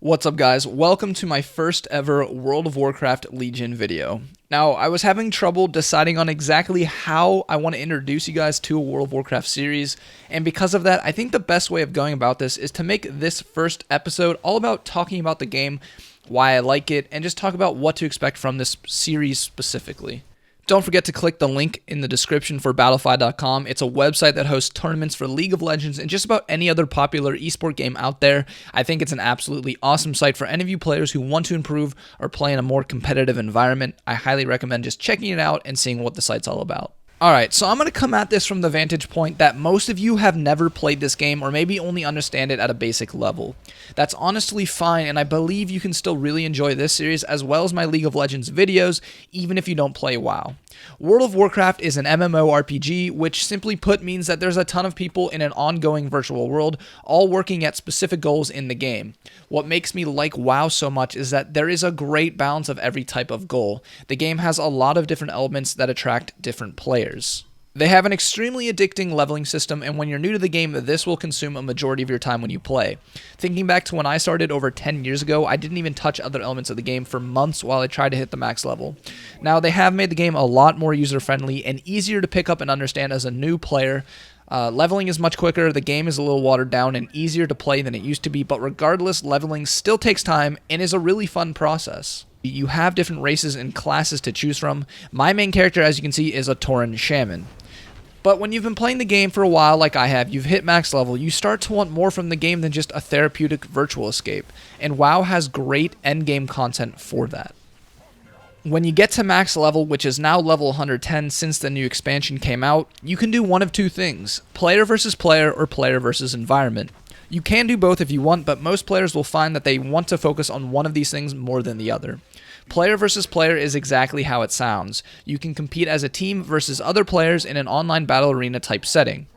What's up, guys? Welcome to my first ever World of Warcraft Legion video. Now, I was having trouble deciding on exactly how I want to introduce you guys to a World of Warcraft series, and because of that, I think the best way of going about this is to make this first episode all about talking about the game, why I like it, and just talk about what to expect from this series specifically. Don't forget to click the link in the description for BATTLEFY.com. It's a website that hosts tournaments for League of Legends and just about any other popular esport game out there. I think it's an absolutely awesome site for any of you players who want to improve or play in a more competitive environment. I highly recommend just checking it out and seeing what the site's all about. Alright, so I'm going to come at this from the vantage point that most of you have never played this game or maybe only understand it at a basic level. That's honestly fine, and I believe you can still really enjoy this series as well as my League of Legends videos, even if you don't play WoW. World of Warcraft is an MMORPG, which simply put means that there's a ton of people in an ongoing virtual world, all working at specific goals in the game. What makes me like WoW so much is that there is a great balance of every type of goal. The game has a lot of different elements that attract different players. They have an extremely addicting leveling system, and when you're new to the game, this will consume a majority of your time when you play. Thinking back to when I started over 10 years ago, I didn't even touch other elements of the game for months while I tried to hit the max level. Now, they have made the game a lot more user-friendly and easier to pick up and understand as a new player. Leveling is much quicker, the game is a little watered down and easier to play than it used to be, but regardless, leveling still takes time and is a really fun process. You have different races and classes to choose from. My main character, as you can see, is a Tauren Shaman. But when you've been playing the game for a while like I have, you've hit max level, you start to want more from the game than just a therapeutic virtual escape, and WoW has great endgame content for that. When you get to max level, which is now level 110 since the new expansion came out, you can do one of two things: player versus player or player versus environment. You can do both if you want, but most players will find that they want to focus on one of these things more than the other. Player versus player is exactly how it sounds. You can compete as a team versus other players in an online battle arena type setting.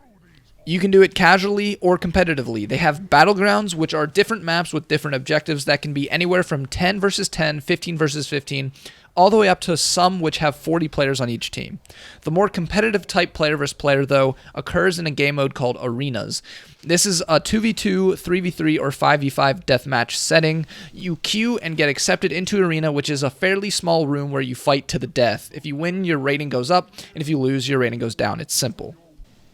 You can do it casually or competitively. They have battlegrounds, which are different maps with different objectives that can be anywhere from 10 versus 10, 15 versus 15, all the way up to some which have 40 players on each team. The more competitive type player versus player, though, occurs in a game mode called Arenas. This is a 2v2, 3v3, or 5v5 deathmatch setting. You queue and get accepted into Arena, which is a fairly small room where you fight to the death. If you win, your rating goes up, and if you lose, your rating goes down. It's simple.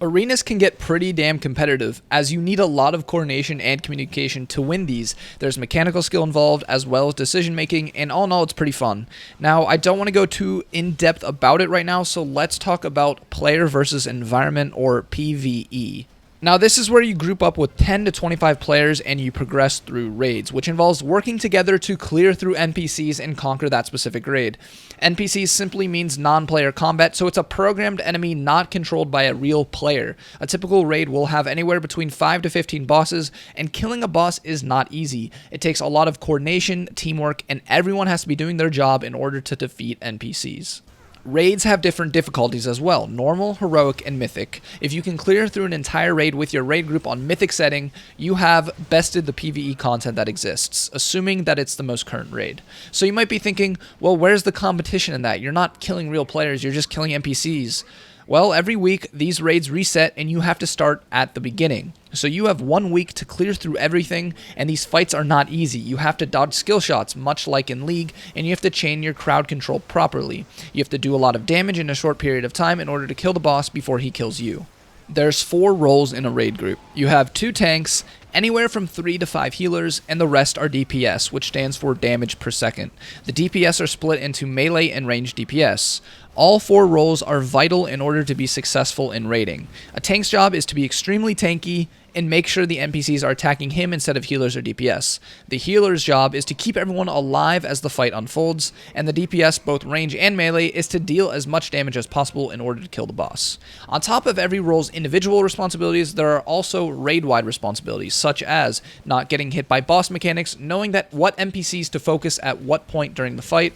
Arenas can get pretty damn competitive, as you need a lot of coordination and communication to win these. There's mechanical skill involved, as well as decision making, and all in all, it's pretty fun. Now, I don't want to go too in-depth about it right now, so let's talk about player versus environment, or PvE. Now, this is where you group up with 10 to 25 players and you progress through raids, which involves working together to clear through NPCs and conquer that specific raid. NPCs simply means non-player combat, so it's a programmed enemy not controlled by a real player. A typical raid will have anywhere between 5 to 15 bosses, and killing a boss is not easy. It takes a lot of coordination, teamwork, and everyone has to be doing their job in order to defeat NPCs. Raids have different difficulties as well: normal, heroic, and mythic. If you can clear through an entire raid with your raid group on mythic setting, you have bested the PvE content that exists, assuming that it's the most current raid. So you might be thinking, well, where's the competition in that? You're not killing real players, you're just killing NPCs. Well, every week, these raids reset and you have to start at the beginning. So you have 1 week to clear through everything, and these fights are not easy. You have to dodge skill shots, much like in League, and you have to chain your crowd control properly. You have to do a lot of damage in a short period of time in order to kill the boss before he kills you. There's 4 roles in a raid group. You have 2 tanks, anywhere from 3 to 5 healers, and the rest are DPS, which stands for damage per second. The DPS are split into melee and ranged DPS. All 4 roles are vital in order to be successful in raiding. A tank's job is to be extremely tanky and make sure the NPCs are attacking him instead of healers or DPS. The healer's job is to keep everyone alive as the fight unfolds, and the DPS, both range and melee, is to deal as much damage as possible in order to kill the boss. On top of every role's individual responsibilities, there are also raid-wide responsibilities, such as not getting hit by boss mechanics, knowing that what NPCs to focus at what point during the fight,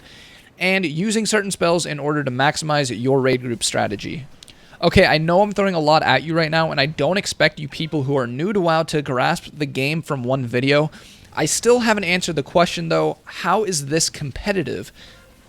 and using certain spells in order to maximize your raid group strategy. Okay, I know I'm throwing a lot at you right now, and I don't expect you people who are new to WoW to grasp the game from one video. I still haven't answered the question though: how is this competitive?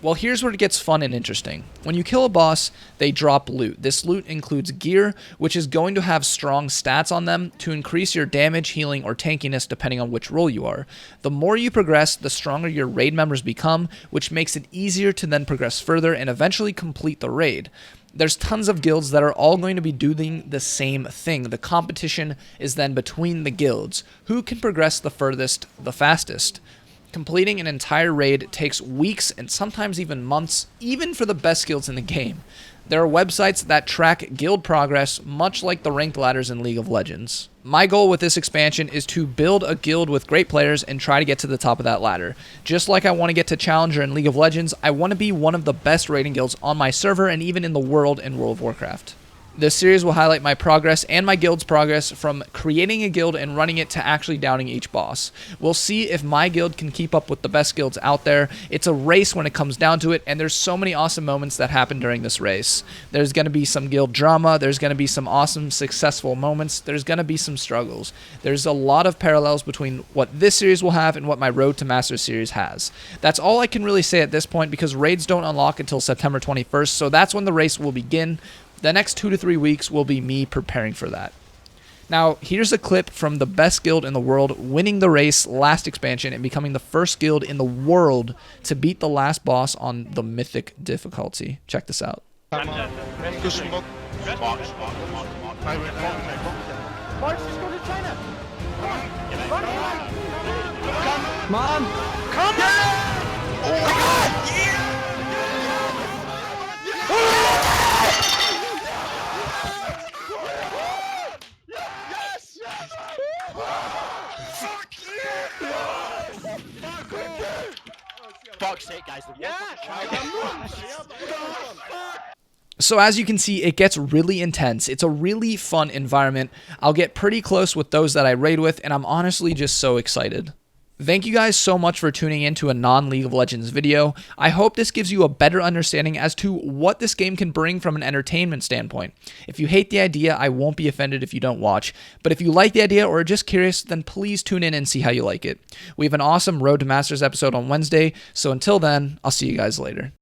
Well, here's where it gets fun and interesting. When you kill a boss, they drop loot. This loot includes gear, which is going to have strong stats on them to increase your damage, healing, or tankiness depending on which role you are. The more you progress, the stronger your raid members become, which makes it easier to then progress further and eventually complete the raid. There's tons of guilds that are all going to be doing the same thing. The competition is then between the guilds. Who can progress the furthest, the fastest? Completing an entire raid takes weeks and sometimes even months, even for the best guilds in the game. There are websites that track guild progress, much like the ranked ladders in League of Legends. My goal with this expansion is to build a guild with great players and try to get to the top of that ladder. Just like I want to get to Challenger in League of Legends, I want to be one of the best raiding guilds on my server and even in the world in World of Warcraft. This series will highlight my progress and my guild's progress from creating a guild and running it to actually downing each boss. We'll see if my guild can keep up with the best guilds out there. It's a race when it comes down to it, and there's so many awesome moments that happen during this race. There's going to be some guild drama, there's going to be some awesome successful moments, there's going to be some struggles. There's a lot of parallels between what this series will have and what my Road to Masters series has. That's all I can really say at this point because raids don't unlock until September 21st, so that's when the race will begin. The next 2 to 3 weeks will be me preparing for that. Now, here's a clip from the best guild in the world winning the race last expansion and becoming the first guild in the world to beat the last boss on the mythic difficulty. Check this out. March, just go to China. Come on. Come on. Oh my God. Fuck's sake, guys. So as you can see, it gets really intense. It's a really fun environment. I'll get pretty close with those that I raid with, and I'm honestly just so excited. Thank you guys so much for tuning in to a non-League of Legends video. I hope this gives you a better understanding as to what this game can bring from an entertainment standpoint. If you hate the idea, I won't be offended if you don't watch. But if you like the idea or are just curious, then please tune in and see how you like it. We have an awesome Road to Masters episode on Wednesday, so until then, I'll see you guys later.